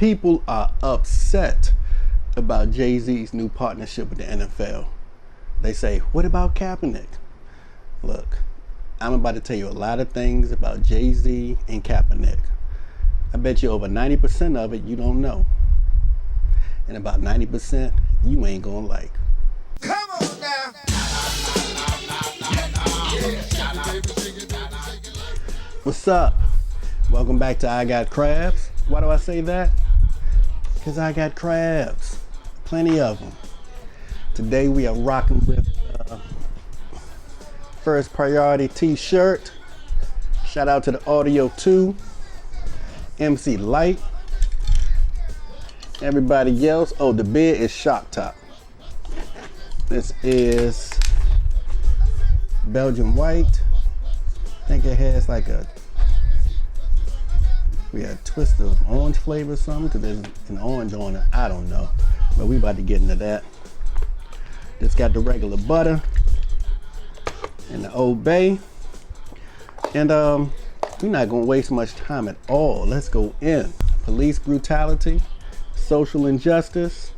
People are upset about Jay-Z's new partnership with the NFL. They say, what about Kaepernick? Look, I'm about to tell you a lot of things about Jay-Z and Kaepernick. I bet you over 90% of it you don't know. And about 90% you ain't gonna like. Come on now. What's up? Welcome back to I Got Crabs. Why do I say that? Because I got crabs. Plenty of them. Today we are rocking with First Priority t-shirt. Shout out to the Audio 2, MC Light, everybody else. Oh, the beer is Shock Top. This is Belgian white. I think it has like a twist of orange flavor or something, because there's an orange on it. I don't know, but we about to get into that. Just got the regular butter and the Old Bay, and we're not gonna waste much time at all. Let's go in. Police brutality, social injustice,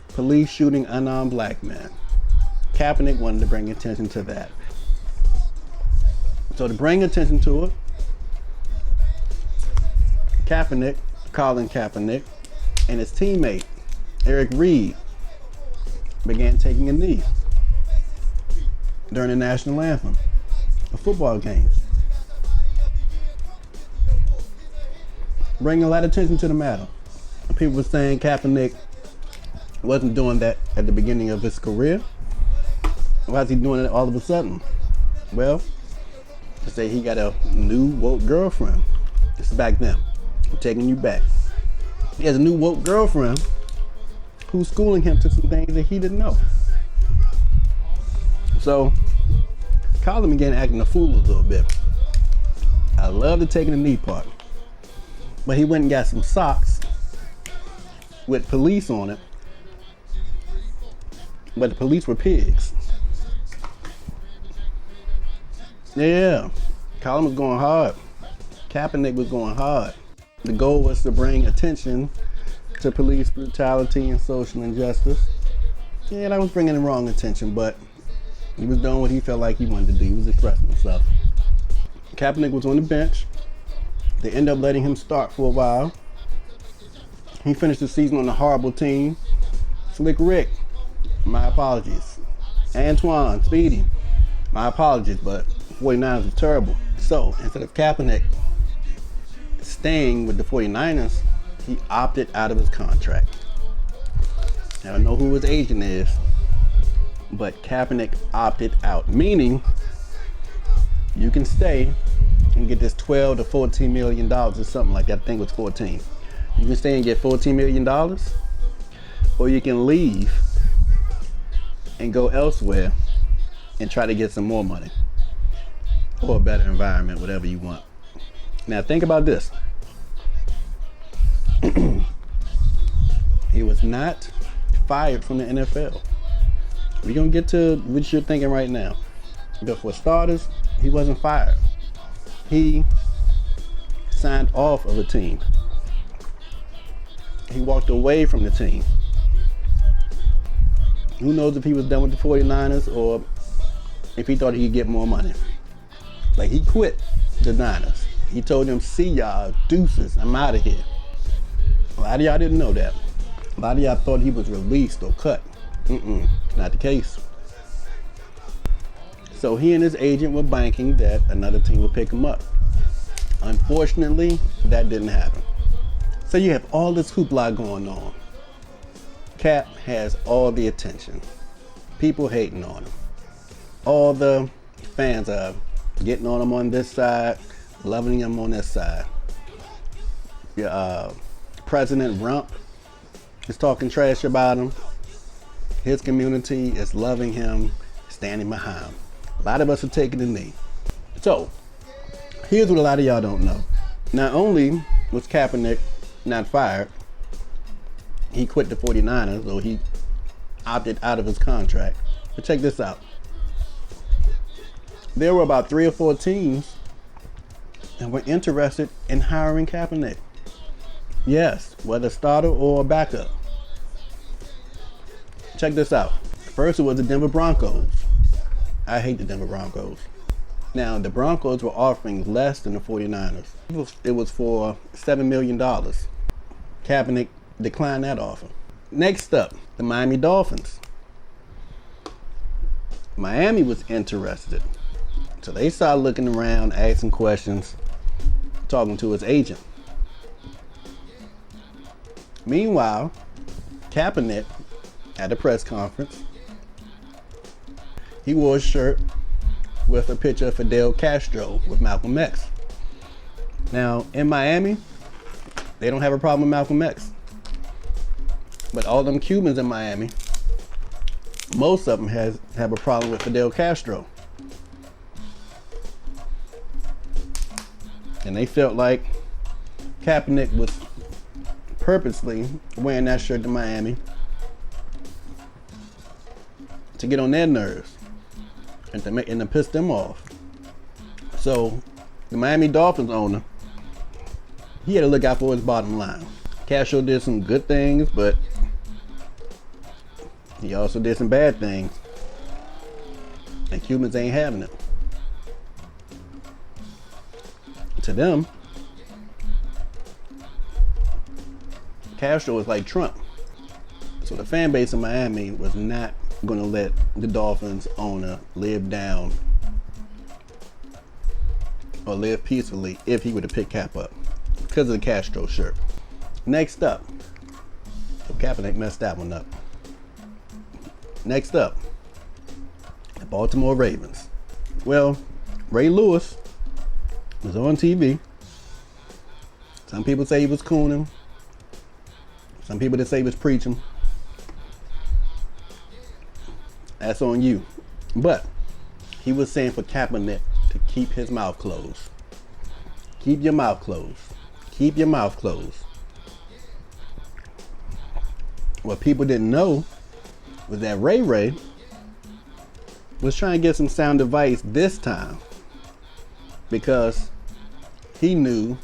police shooting unarmed black men. Kaepernick wanted to bring attention to that. So to bring attention to it, Colin Kaepernick, and his teammate, Eric Reed, began taking a knee during the national anthem, a football game. Bringing a lot of attention to the matter. People were saying Kaepernick wasn't doing that at the beginning of his career. Why is he doing it all of a sudden? Well, they say he got a new woke girlfriend. This is back then. I'm taking you back. He has a new woke girlfriend who's schooling him to some things that he didn't know. So, Colin began acting a fool a little bit. I love the taking the knee part. But he went and got some socks with police on it. But the police were pigs. Yeah, Colin was going hard. Kaepernick was going hard. The goal was to bring attention to police brutality and social injustice. Yeah, that was bringing the wrong attention, but he was doing what he felt like he wanted to do. He was expressing himself. Kaepernick was on the bench. They ended up letting him start for a while. He finished the season on a horrible team. Slick Rick, my apologies. Antoine, Speedy, my apologies, but 49ers was terrible. So instead of Kaepernick staying with the 49ers, he opted out of his contract. I don't know who his agent is, but Kaepernick opted out, meaning you can stay and get this $12 to $14 million or something like that. I think it was 14. You can stay and get $14 million, or you can leave and go elsewhere and try to get some more money or a better environment, whatever you want. Now think about this. He was not fired from the NFL. We're gonna get to what you're thinking right now. But for starters, he wasn't fired. He signed off of a team. He walked away from the team. Who knows if he was done with the 49ers or if he thought he could get more money. Like, he quit the Niners. He told them, see y'all, deuces, I'm out of here. A lot of y'all didn't know that. A lot of y'all thought he was released or cut. Not the case. So he and his agent were banking that another team would pick him up. Unfortunately, that didn't happen. So you have all this hoopla going on. Cap has all the attention. People hating on him. All the fans are getting on him on this side, loving him on this side. President Rump is talking trash about him. His community is loving him, standing behind him. A lot of us are taking the knee. So, here's what a lot of y'all don't know. Not only was Kaepernick not fired, he quit the 49ers, or he opted out of his contract. But check this out. There were about 3 or 4 teams that were interested in hiring Kaepernick. Yes, whether starter or backup. Check this out. First, it was the Denver Broncos. I hate the Denver Broncos. Now, the Broncos were offering less than the 49ers. It was for $7 million. Kaepernick declined that offer. Next up, the Miami Dolphins. Miami was interested. So they started looking around, asking questions, talking to his agent. Meanwhile, Kaepernick, at a press conference, he wore a shirt with a picture of Fidel Castro with Malcolm X. Now, in Miami, they don't have a problem with Malcolm X. But all them Cubans in Miami, most of them have a problem with Fidel Castro. And they felt like Kaepernick was purposely wearing that shirt to Miami to get on their nerves and to piss them off. So the Miami Dolphins owner, he had to look out for his bottom line. Castro did some good things, but he also did some bad things. And Cubans ain't having it. To them, Castro was like Trump. So the fan base in Miami was not going to let the Dolphins owner live down or live peacefully if he would have picked Cap up because of the Castro shirt. Next up, so Kaepernick messed that one up. Next up, the Baltimore Ravens. Well, Ray Lewis was on TV. Some people say he was cooning. Some people that say he was preaching. That's on you. But he was saying for Kaepernick to keep his mouth closed. Keep your mouth closed. Keep your mouth closed. What people didn't know was that Ray was trying to get some sound advice this time because he knew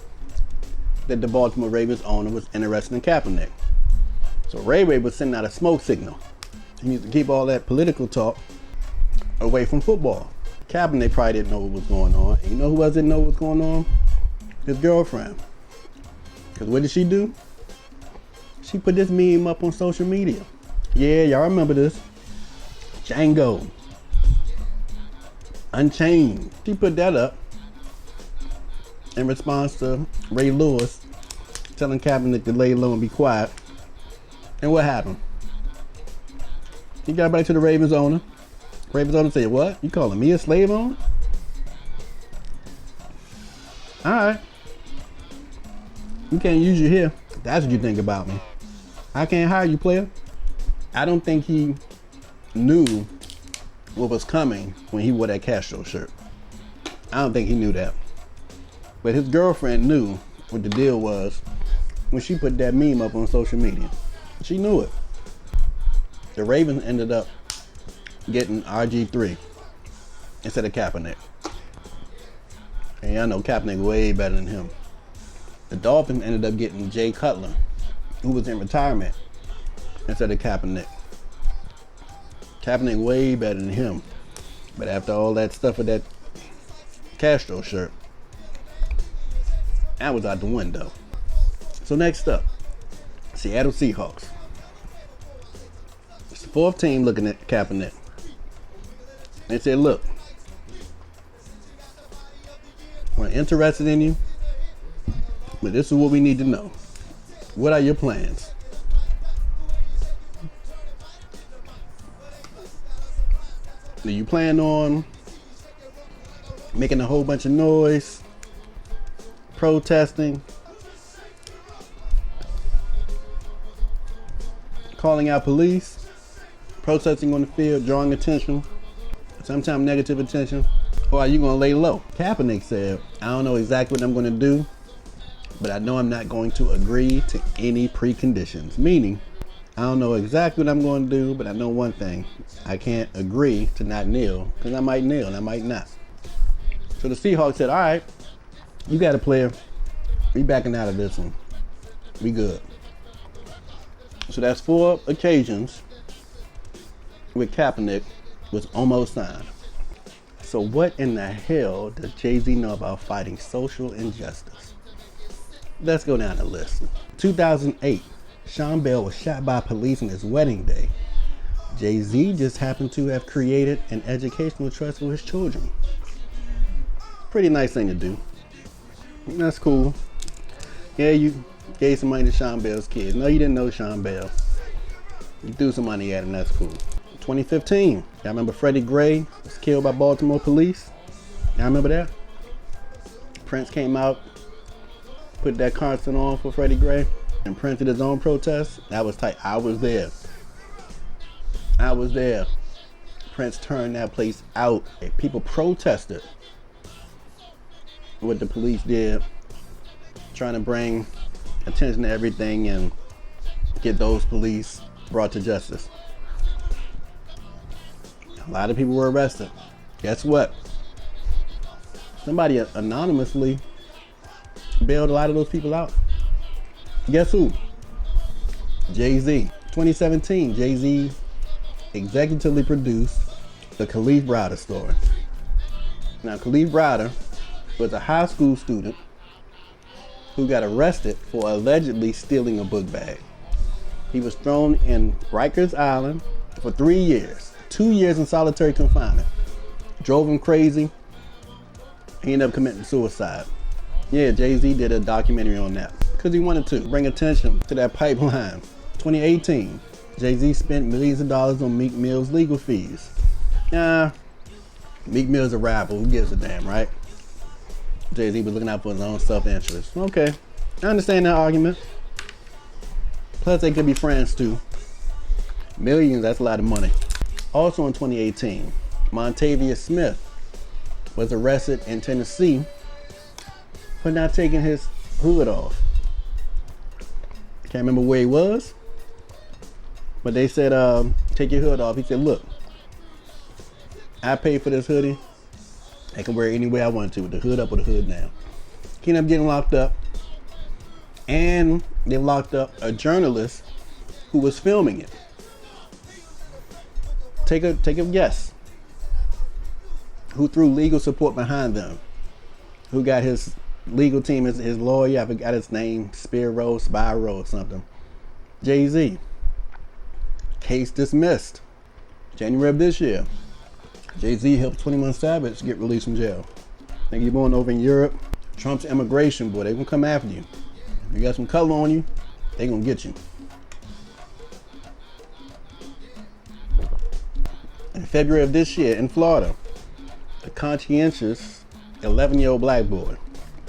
that the Baltimore Ravens owner was interested in Kaepernick. So Ray was sending out a smoke signal. He needs to keep all that political talk away from football. Kaepernick probably didn't know what was going on. And you know who else didn't know what was going on? His girlfriend. Because what did she do? She put this meme up on social media. Yeah, y'all remember this. Django. Unchained. She put that up in response to Ray Lewis telling Kaepernick to lay low and be quiet. And what happened? He got back to the Ravens owner. Ravens owner said, "What? You calling me a slave owner?" All right. You can't use you here. That's what you think about me. I can't hire you, player. I don't think he knew what was coming when he wore that Castro shirt. I don't think he knew that. But his girlfriend knew what the deal was when she put that meme up on social media. She knew it. The Ravens ended up getting RG3 instead of Kaepernick. And y'all know Kaepernick way better than him. The Dolphins ended up getting Jay Cutler, who was in retirement, instead of Kaepernick. Kaepernick way better than him. But after all that stuff with that Castro shirt, that was out the window. So next up, Seattle Seahawks. It's the fourth team looking at Kaepernick. They said, look, we're interested in you, but this is what we need to know. What are your plans? Do you plan on making a whole bunch of noise, protesting, calling out police, protesting on the field, drawing attention, sometimes negative attention, or are you going to lay low? Kaepernick said, I don't know exactly what I'm going to do, but I know I'm not going to agree to any preconditions. Meaning, I don't know exactly what I'm going to do, but I know one thing. I can't agree to not kneel, because I might kneel and I might not. So the Seahawks said, all right, you got a player. We backing out of this one. We good. So that's 4 occasions where Kaepernick was almost signed. So what in the hell does Jay-Z know about fighting social injustice? Let's go down the list. 2008, Sean Bell was shot by police on his wedding day. Jay-Z just happened to have created an educational trust for his children. Pretty nice thing to do. That's cool. Yeah, you gave some money to Sean Bell's kids. No, you didn't know Sean Bell. You threw some money at him, that's cool. 2015, y'all remember Freddie Gray was killed by Baltimore police? Y'all remember that? Prince came out, put that concert on for Freddie Gray, and Prince did his own protest. That was tight. I was there. Prince turned that place out. People protested what the police did, trying to bring attention to everything and get those police brought to justice. A lot of people were arrested. Guess what? Somebody anonymously bailed a lot of those people out. Guess who? Jay-Z. 2017, Jay-Z executively produced the Khalif Browder story. Now, Khalif Browder was a high school student who got arrested for allegedly stealing a book bag. He was thrown in Rikers Island for 3 years, 2 years in solitary confinement. Drove him crazy. He ended up committing suicide. Yeah, Jay-Z did a documentary on that because he wanted to bring attention to that pipeline. 2018, Jay-Z spent millions of dollars on Meek Mill's legal fees. Meek Mill's a rapper, who gives a damn, right? Jay-Z was looking out for his own self-interest. Okay, I understand that argument. Plus, they could be friends too. Millions, that's a lot of money. Also in 2018, Montavious Smith was arrested in Tennessee for not taking his hood off. Can't remember where he was, but they said, take your hood off. He said, look, I paid for this hoodie. I can wear it any way I want to, with the hood up or the hood down. He ended up getting locked up, and they locked up a journalist who was filming it. Take a guess. Who threw legal support behind them? Who got his legal team, his lawyer? I forgot his name, Spiro or something. Jay-Z. Case dismissed. January of this year. Jay-Z helped 21 Savage get released from jail. Think you're going over in Europe? Trump's immigration boy, they gonna come after you. If you got some color on you, they gonna get you. In February of this year in Florida, a conscientious 11-year-old black boy,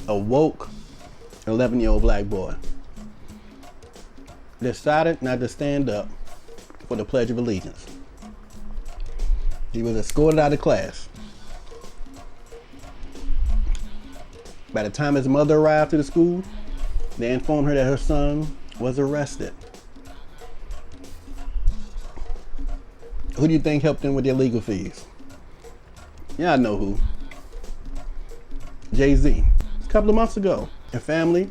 a woke 11-year-old black boy, decided not to stand up for the Pledge of Allegiance. He was escorted out of class. By the time his mother arrived to the school, they informed her that her son was arrested. Who do you think helped them with their legal fees? Yeah, I know who. Jay-Z. A couple of months ago, a family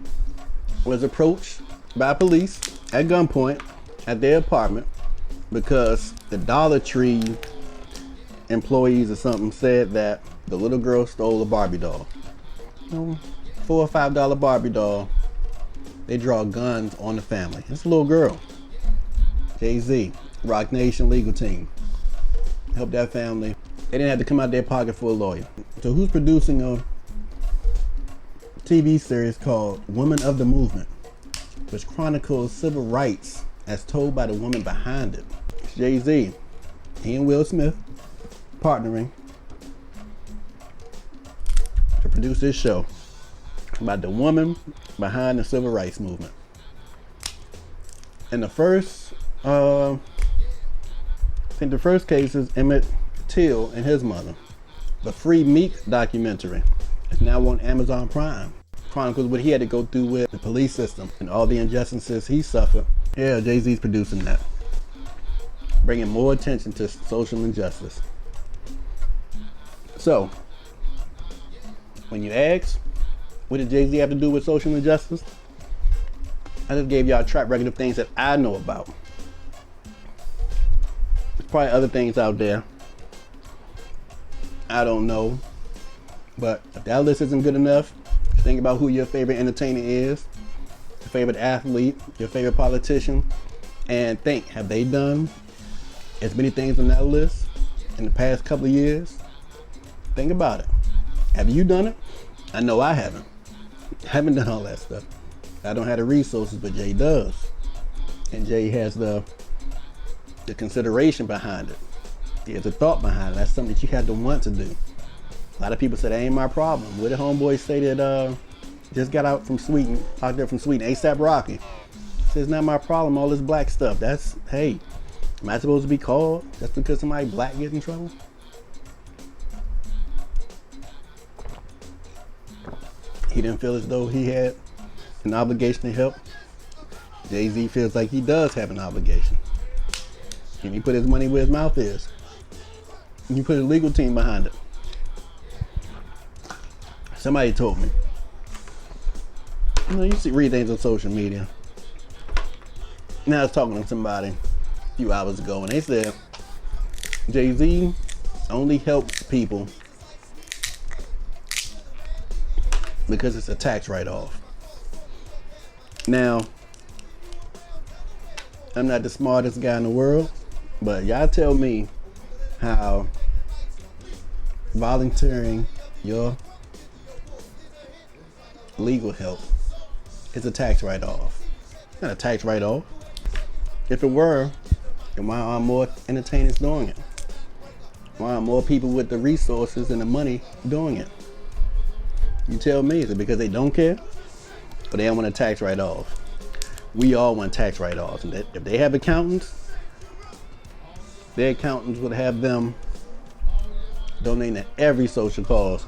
was approached by police at gunpoint at their apartment because the Dollar Tree employees or something said that the little girl stole a Barbie doll. $4 or $5 Barbie doll. They draw guns on the family. It's a little girl. Jay-Z, Rock Nation legal team, help that family. They didn't have to come out their pocket for a lawyer. So who's producing a TV series called Women of the Movement, which chronicles civil rights as told by the woman behind it? It's Jay-Z. He and Will Smith partnering to produce this show about the woman behind the civil rights movement. And the first, I think the first case is Emmett Till and his mother. The Free Meek documentary is now on Amazon Prime. Chronicles what he had to go through with the police system and all the injustices he suffered. Yeah, Jay-Z's producing that, bringing more attention to social injustice. So, when you ask, what did Jay-Z have to do with social injustice? I just gave y'all a track record of things that I know about. There's probably other things out there I don't know. But if that list isn't good enough, think about who your favorite entertainer is, your favorite athlete, your favorite politician, and think, have they done as many things on that list in the past couple of years? Think about it. Have you done it? I know I haven't. Haven't done all that stuff. I don't have the resources, but Jay does. And Jay has the consideration behind it. He has a thought behind it. That's something that you had to want to do. A lot of people say that ain't my problem. What did homeboy say that just got out from Sweden, out there from Sweden, ASAP Rocky? Says not my problem, all this black stuff. That's, hey, am I supposed to be called just because somebody black gets in trouble? He didn't feel as though he had an obligation to help. Jay-Z feels like he does have an obligation. And he put his money where his mouth is. And he put a legal team behind it. Somebody told me. You know, you read things on social media. Now I was talking to somebody a few hours ago, and they said Jay-Z only helps people because it's a tax write-off. Now, I'm not the smartest guy in the world, but y'all tell me how volunteering your legal help is a tax write-off. It's not a tax write-off. If it were, then why aren't more entertainers doing it? Why aren't more people with the resources and the money doing it? You tell me, is it because they don't care? Or they don't want a tax write-off? We all want tax write-offs. And if they have accountants, their accountants would have them donating to every social cause.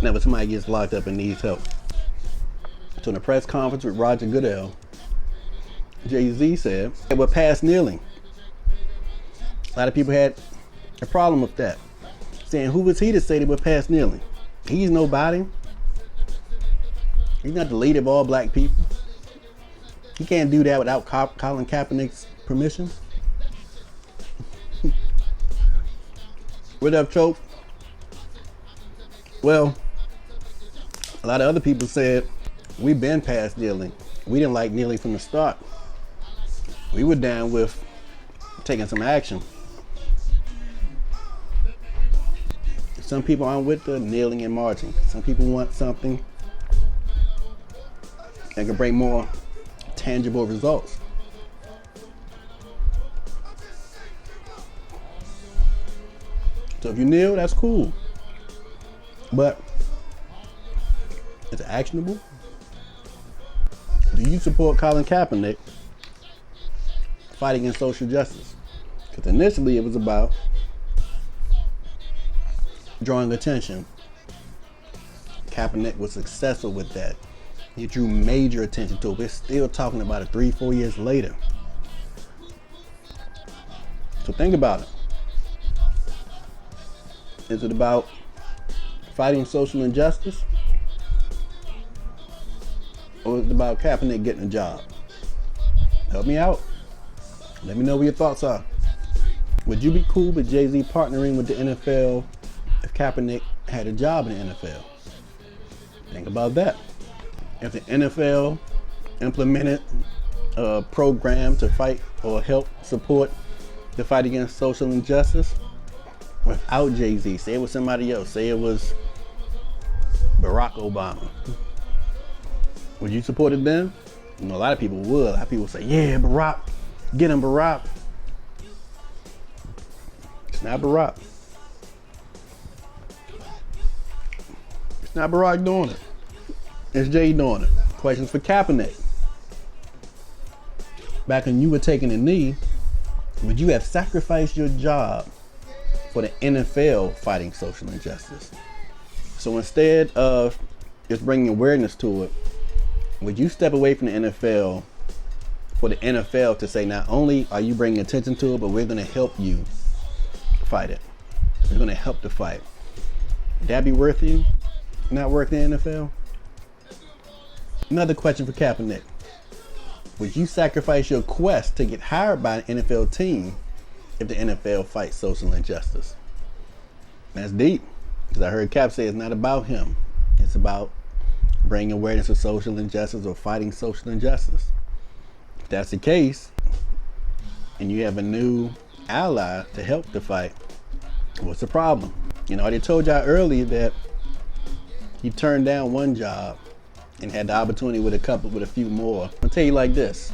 Now, if somebody gets locked up and needs help. So in a press conference with Roger Goodell, Jay-Z said, we're past kneeling. A lot of people had a problem with that. Saying, who was he to say that we're past kneeling? He's nobody. He's not the leader of all black people. He can't do that without Colin Kaepernick's permission. What up, Choke? Well, a lot of other people said, we've been past kneeling. We didn't like kneeling from the start. We were down with taking some action. Some people aren't with the kneeling and marching. Some people want something that can bring more tangible results. So if you kneel, that's cool. But is it actionable? Do you support Colin Kaepernick fighting against social justice? Because initially it was about drawing attention. Kaepernick was successful with that. He drew major attention to it. We're still talking about it 3-4 years later. So think about it. Is it about fighting social injustice? Or is it about Kaepernick getting a job? Help me out. Let me know what your thoughts are. Would you be cool with Jay-Z partnering with the NFL if Kaepernick had a job in the NFL? Think about that. If the NFL implemented a program to fight or help support the fight against social injustice without Jay-Z, say it was somebody else, say it was Barack Obama, would you support it then? You know, a lot of people would. A lot of people say, yeah, Barack, get him, Barack. It's not Barack. It's not Barack doing it. It's Jay doing it. Questions for Kaepernick. Back when you were taking a knee, would you have sacrificed your job for the NFL fighting social injustice? So instead of just bringing awareness to it, would you step away from the NFL for the NFL to say, not only are you bringing attention to it, but we're going to help you fight it. We're going to help the fight. Would that be worth you? Not worth the NFL? Another question for Kaepernick. Would you sacrifice your quest to get hired by an NFL team if the NFL fights social injustice? That's deep, because I heard Cap say it's not about him. It's about bringing awareness of social injustice or fighting social injustice. If that's the case, and you have a new ally to help the fight, what's the problem? You know, I already told y'all earlier that he turned down one job and had the opportunity with a few more. I'll tell you like this.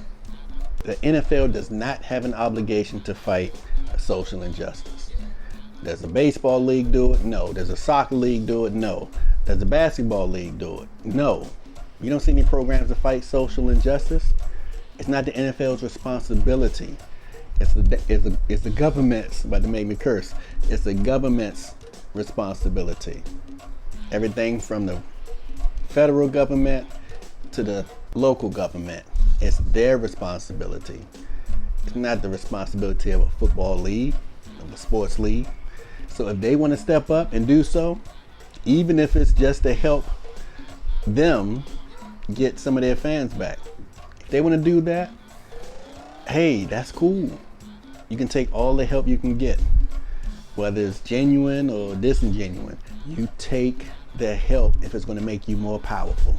The NFL does not have an obligation to fight social injustice. Does the baseball league do it? No. Does the soccer league do it? No. Does the basketball league do it? No. You don't see any programs to fight social injustice. It's not the NFL's responsibility. It's the government's, about to make me curse. It's the government's responsibility. Everything from the federal government to the local government, it's their responsibility. It's not the responsibility of a football league, of a sports league. So if they want to step up and do so, even if it's just to help them get some of their fans back, if they want to do that, hey, that's cool. You can take all the help you can get, whether it's genuine or disingenuine. You take the help if it's going to make you more powerful,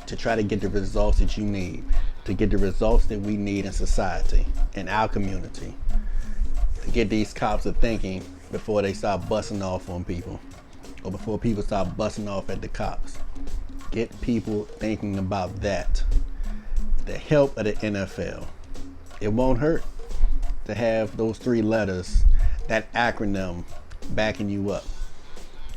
to try to get the results that you need, to get the results that we need in society, in our community, to get these cops to thinking before they start busting off on people, or before people start busting off at the cops. Get people thinking about that. The help of the NFL. It won't hurt to have those 3 letters, that acronym, backing you up.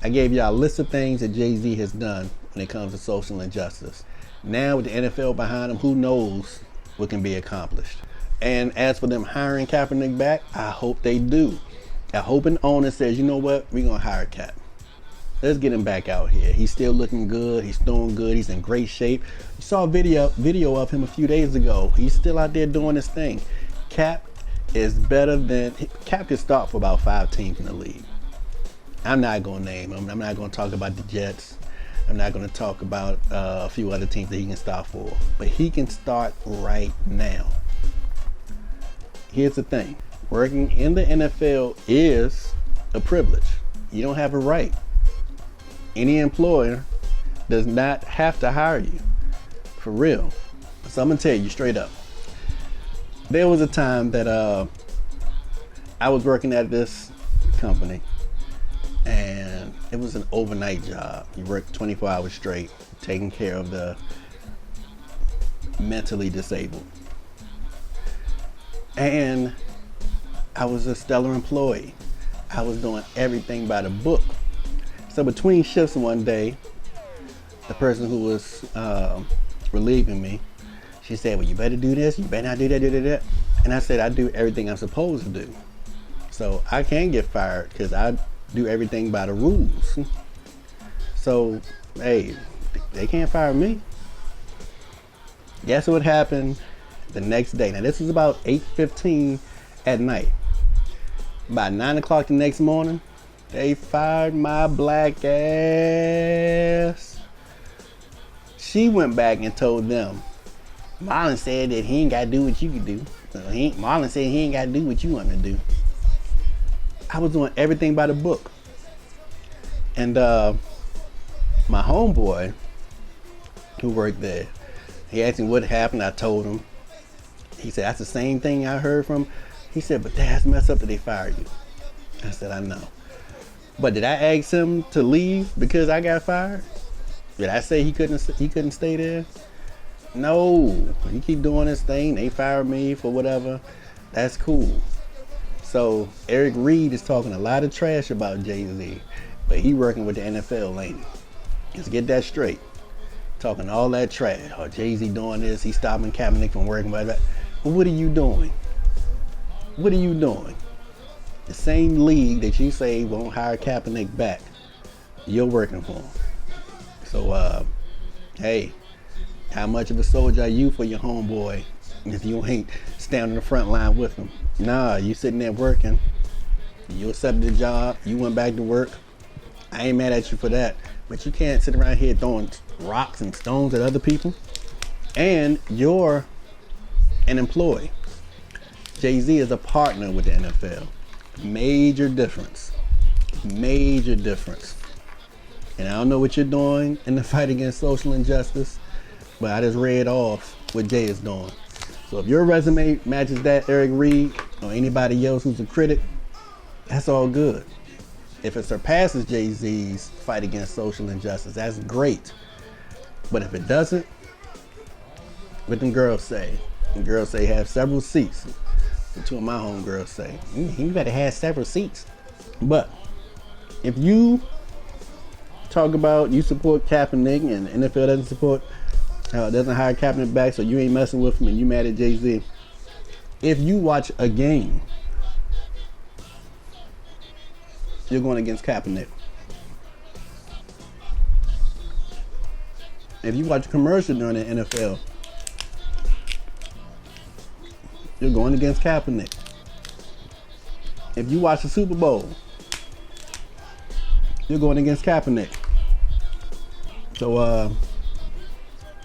I gave y'all a list of things that Jay-Z has done when it comes to social injustice. Now with the NFL behind him, who knows what can be accomplished. And as for them hiring Kaepernick back, I hope they do. I hope an owner says, you know what, we're going to hire Cap. Let's get him back out here. He's still looking good. He's doing good. He's in great shape. You saw a video of him a few days ago. He's still out there doing his thing. Cap is better than, Cap could start for about 5 teams in the league. I'm not going to name them. I'm not going to talk about the Jets. I'm not going to talk about a few other teams that he can start for. But he can start right now. Here's the thing. Working in the NFL is a privilege. You don't have a right. Any employer does not have to hire you. For real. So I'm going to tell you straight up. There was a time that I was working at this company. And it was an overnight job. You work 24 hours straight, taking care of the mentally disabled. And I was a stellar employee. I was doing everything by the book. So between shifts one day, the person who was relieving me, she said, well, you better do this, you better not do that. And I said, I do everything I'm supposed to do. So I can't get fired because I do everything by the rules. So, hey, they can't fire me. Guess what happened the next day? Now, this was about 8:15 at night. By 9 o'clock the next morning, they fired my black ass. She went back and told them, Marlon said that he ain't got to do what you can do. Marlon said he ain't got to do what you want to do. I was doing everything by the book. And my homeboy who worked there, he asked me what happened. I told him. He said, that's the same thing I heard from. He said, but that's messed up that they fired you. I said, I know. But did I ask him to leave because I got fired? Did I say he couldn't stay there? No. He keep doing his thing. They fired me for whatever. That's cool. So Eric Reed is talking a lot of trash about Jay-Z, but he working with the NFL, ain't he? Let's get that straight. Talking all that trash. Oh, Jay-Z doing this. He's stopping Kaepernick from working with that. But what are you doing? What are you doing? The same league that you say won't hire Kaepernick back, you're working for him. So, hey, how much of a soldier are you for your homeboy if you ain't standing in the front line with him? Nah, you sitting there working. You accepted the job. You went back to work. I ain't mad at you for that. But you can't sit around here throwing rocks and stones at other people, and you're an employee. Jay-Z is a partner with the NFL. Major difference. Major difference. And I don't know what you're doing in the fight against social injustice, but I just read off what Jay is doing. So if your resume matches that, Eric Reed, or anybody else who's a critic, that's all good. If it surpasses Jay-Z's fight against social injustice, that's great. But if it doesn't, what them girls say? The girls say have several seats. The two of my homegirls say, you better have several seats. But if you talk about you support Kaepernick and the NFL doesn't hire Kaepernick back, so you ain't messing with him and you mad at Jay-Z. If you watch a game, you're going against Kaepernick. If you watch a commercial during the NFL, you're going against Kaepernick. If you watch the Super Bowl, you're going against Kaepernick. So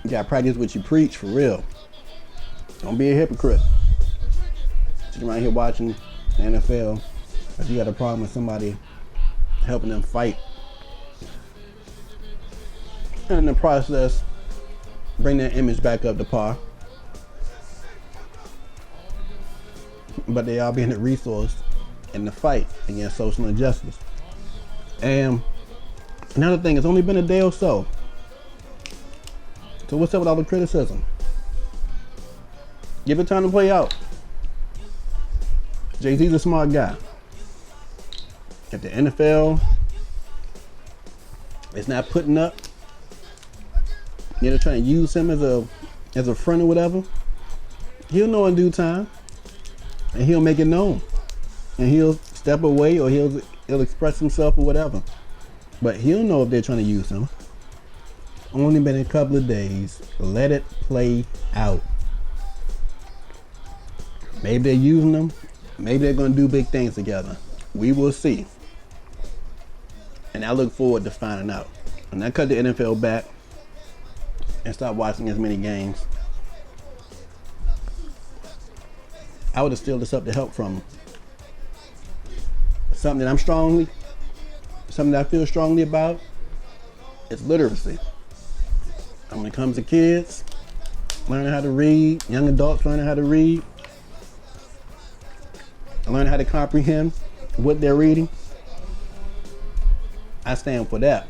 you gotta practice what you preach, for real. Don't be a hypocrite. Sitting around here watching the NFL, if you got a problem with somebody helping them fight, and in the process, bring their image back up to par. But they are being a resource in the fight against social injustice. And another thing, it's only been a day or so. So what's up with all the criticism? Give it time to play out. Jay-Z's a smart guy. If the NFL is not putting up, trying to use him as a friend or whatever, he'll know in due time, and he'll make it known, and he'll step away or he'll express himself or whatever. But he'll know if they're trying to use him. Only been a couple of days. Let it play out. Maybe they're using them. Maybe they're going to do big things together. We will see. And I look forward to finding out. When I cut the NFL back and stop watching as many games, I would have still accepted help from them. Something that I feel strongly about is literacy. And when it comes to kids learning how to read, young adults learning how to read, learning how to comprehend what they're reading, I stand for that.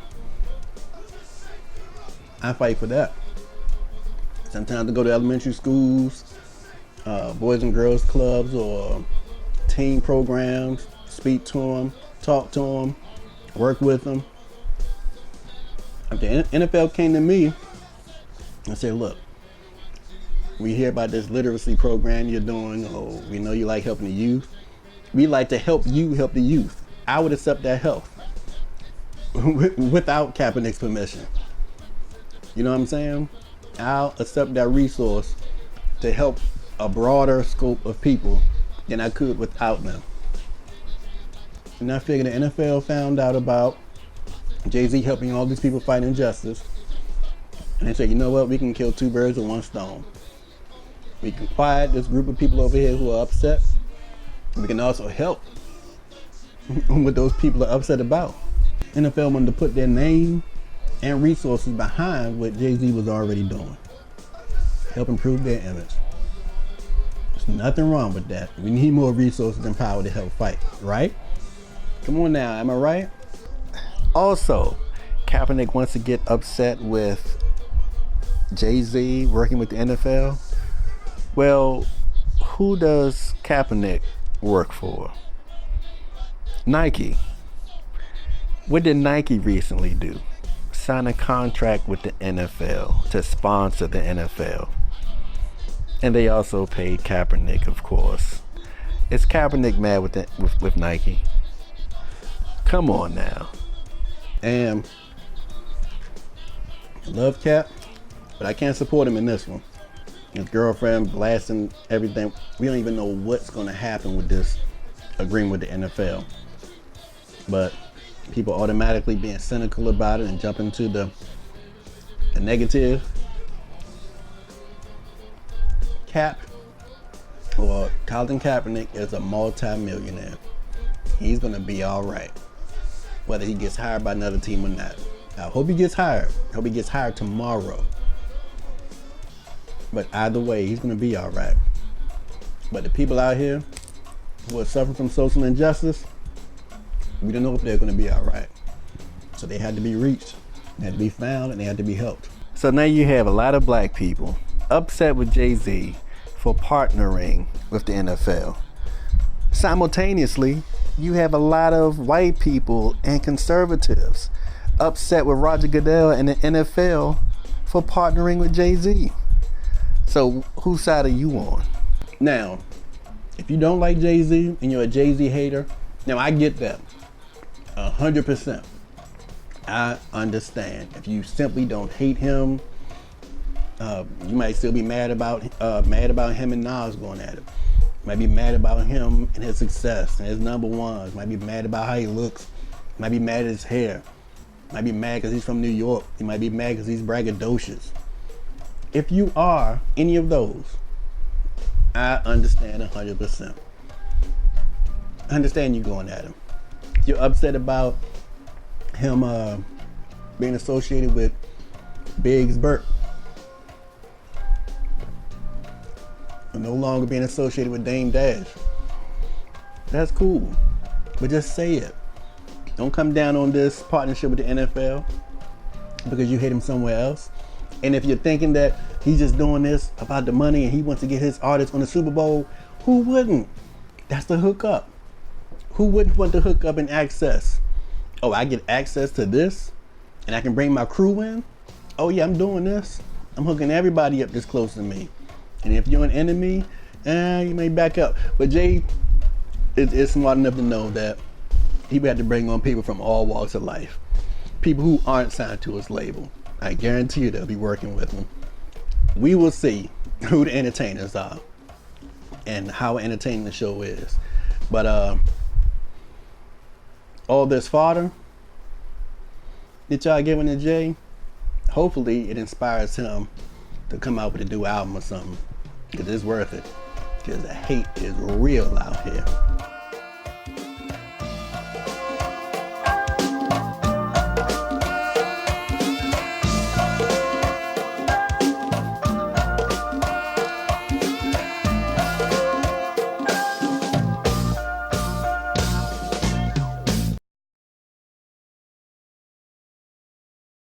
I fight for that. Sometimes I go to elementary schools, boys and girls clubs, or teen programs, speak to them, talk to them, work with them. If the NFL came to me and said, look, we hear about this literacy program you're doing, or we know you like helping the youth. We like to help you help the youth. I would accept that help without Kaepernick's permission. You know what I'm saying? I'll accept that resource to help a broader scope of people than I could without them. And I figured the NFL found out about Jay-Z helping all these people fight injustice. And they said, you know what? We can kill two birds with one stone. We can quiet this group of people over here who are upset. We can also help what those people are upset about. NFL wanted to put their name and resources behind what Jay-Z was already doing. Help improve their image. There's nothing wrong with that. We need more resources and power to help fight, right? Come on now, am I right? Also, Kaepernick wants to get upset with Jay-Z working with the NFL. Well, who does Kaepernick work for? Nike. What did Nike recently do? Sign a contract with the NFL to sponsor the NFL. And they also paid Kaepernick, of course. Is Kaepernick mad with Nike? Come on now. And I love Cap, but I can't support him in this one. His girlfriend blasting everything. We don't even know what's going to happen with this agreement with the NFL. But people automatically being cynical about it and jumping to the a negative. Colin Kaepernick is a multi-millionaire. He's gonna be all right, whether he gets hired by another team or not. I hope he gets hired. I hope he gets hired tomorrow. But either way, he's gonna be all right. But the people out here who are suffering from social injustice, we don't know if they're gonna be all right. So they had to be reached, they had to be found, and they had to be helped. So now you have a lot of black people upset with Jay-Z for partnering with the NFL. Simultaneously, you have a lot of white people and conservatives upset with Roger Goodell and the NFL for partnering with Jay-Z. So whose side are you on? Now, if you don't like Jay-Z and you're a Jay-Z hater, now I get that 100%. I understand. If you simply don't hate him, you might still be mad about him and Nas going at it. Might be mad about him and his success and his number ones. Might be mad about how he looks. Might be mad at his hair. Might be mad because he's from New York. You might be mad because he's braggadocious. If you are any of those, I understand 100%. I understand you going at him. You're upset about him being associated with Biggs Burke. No longer being associated with Dame Dash. That's cool. But just say it. Don't come down on this partnership with the NFL because you hate him somewhere else. And if you're thinking that he's just doing this about the money and he wants to get his artists on the Super Bowl, who wouldn't? That's the hookup. Who wouldn't want to hook up and access? Oh, I get access to this and I can bring my crew in? Oh yeah, I'm doing this. I'm hooking everybody up this close to me. And if you're an enemy, you may back up. But Jay is smart enough to know that he would have to bring on people from all walks of life. People who aren't signed to his label. I guarantee you they'll be working with him. We will see who the entertainers are and how entertaining the show is. But all this fodder that y'all giving to Jay, hopefully it inspires him to come out with a new album or something. Because it's worth it. Because the hate is real out here.